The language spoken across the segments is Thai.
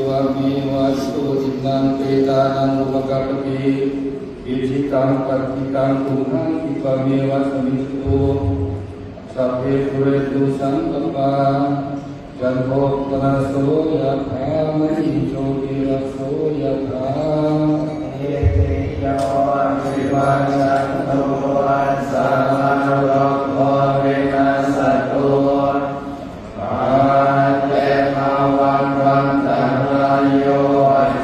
วามีวัสตุจินังเปตานังอุปกัปปติอิจิตังปัจจิตังตุหังอิปะเมวะสมิจตุสัพเพปุเรตุสังกปาจันโทปนะโสยะถามณิโชติระโสยะถาเอติโยวิวัชชันตุสัมมาโลกโควินัสสตุมาเตมาวันวันตันรายโย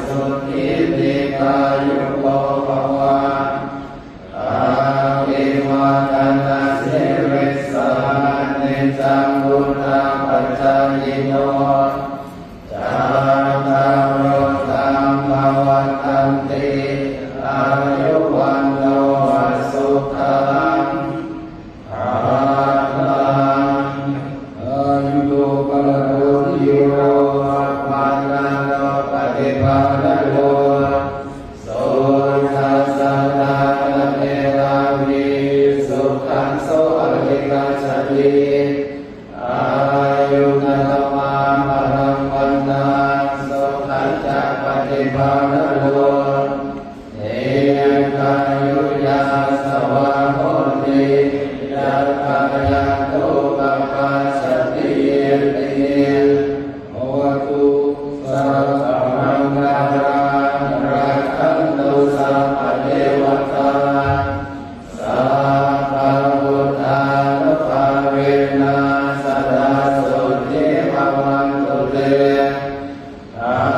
สุขิติกายุโกภวะอาภิวาทนาสิริสานิจังบุญาปัจจายโนจาตารโรธรรมวัฏันติอายุวันโนสุขังภาลังอายุโยปะโรติโยปานาโนปฏิภาณโนโสทัสสะนาเนราวิสุขังโสอริกัจฉติอายุนัตมาปรังวันนาสุขังจักปฏิภาณโนเอกายุยาสวะโหติยัคขายาตุปปัสสติติโหตุสัพพังคารารักขันตุสัพพะเทวตาสัพพะพุทธานุภาเวนะสดาสุเทภวันตุเตอา